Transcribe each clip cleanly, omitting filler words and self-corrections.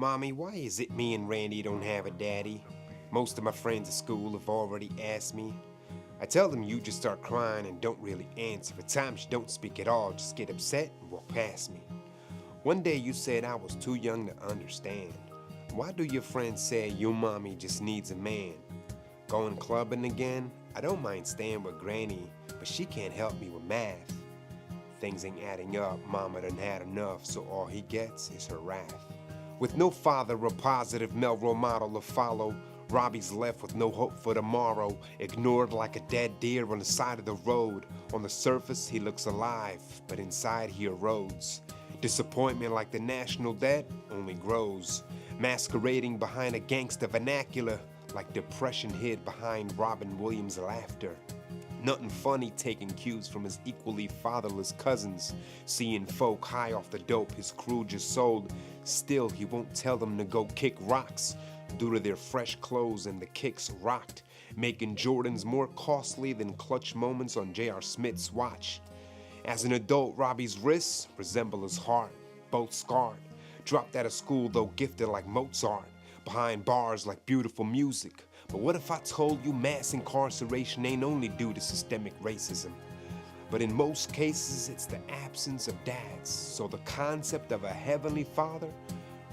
Mommy, why is it me and Randy don't have a daddy? Most of my friends at school have already asked me. I tell them you just start crying and don't really answer. At times you don't speak at all, just get upset and walk past me. One day you said I was too young to understand. Why do your friends say your mommy just needs a man? Going clubbing again? I don't mind staying with Granny, but she can't help me with math. Things ain't adding up, Mama done had enough, so all he gets is her wrath. With no father or positive male role model to follow, Robbie's left with no hope for tomorrow, ignored like a dead deer on the side of the road. On the surface, he looks alive, but inside he erodes. Disappointment like the national debt only grows, masquerading behind a gangster vernacular, like depression hid behind Robin Williams' laughter. Nothing funny taking cues from his equally fatherless cousins, seeing folk high off the dope his crew just sold. Still, he won't tell them to go kick rocks due to their fresh clothes and the kicks rocked, making Jordans more costly than clutch moments on J.R. Smith's watch. As an adult, Robbie's wrists resemble his heart, both scarred. Dropped out of school, though gifted like Mozart, behind bars like beautiful music. But what if I told you mass incarceration ain't only due to systemic racism, but in most cases it's the absence of dads. So the concept of a heavenly father,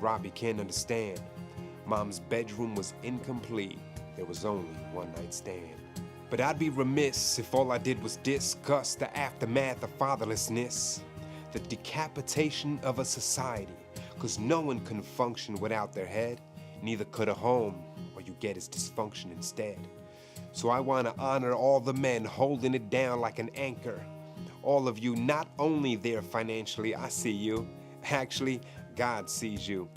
Robbie can't understand. Mom's bedroom was incomplete, there was only one night stand. But I'd be remiss if all I did was discuss the aftermath of fatherlessness, the decapitation of a society, 'cause no one can function without their head, neither could a home. What you get is dysfunction instead. So I want to honor all the men holding it down like an anchor. All of you, not only there financially, I see you. Actually, God sees you.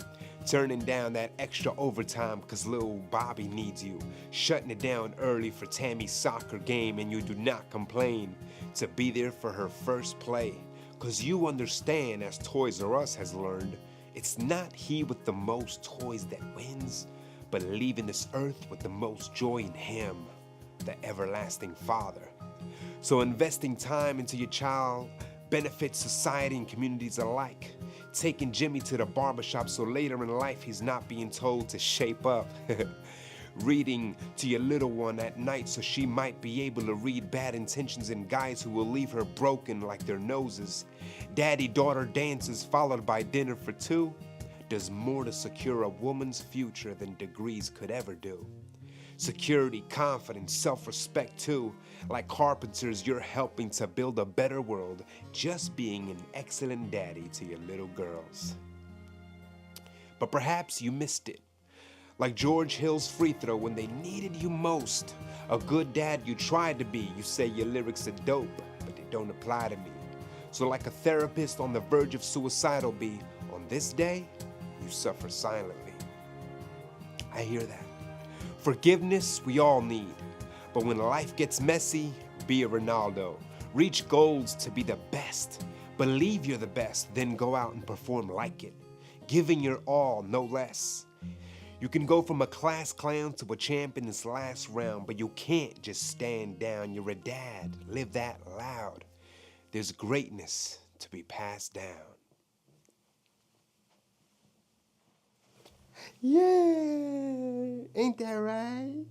Turning down that extra overtime 'cause little Bobby needs you. Shutting it down early for Tammy's soccer game and you do not complain. To be there for her first play. 'Cause you understand, as Toys R Us has learned, it's not he with the most toys that wins, but leaving this earth with the most joy in him, the everlasting Father. So investing time into your child benefits society and communities alike. Taking Jimmy to the barbershop so later in life he's not being told to shape up. Reading to your little one at night so she might be able to read bad intentions in guys who will leave her broken like their noses. Daddy-daughter dances followed by dinner for two does more to secure a woman's future than degrees could ever do. Security, confidence, self-respect too. Like carpenters, you're helping to build a better world, just being an excellent daddy to your little girls. But perhaps you missed it. Like George Hill's free throw when they needed you most. A good dad you tried to be, you say your lyrics are dope, but they don't apply to me. So like a therapist on the verge of suicidal be, on this day, you suffer silently. I hear that. Forgiveness we all need, but when life gets messy, be a Ronaldo. Reach goals to be the best. Believe you're the best, then go out and perform like it. Giving your all, no less. You can go from a class clown to a champ in this last round, but you can't just stand down. You're a dad, live that loud. There's greatness to be passed down. Yeah, ain't that right?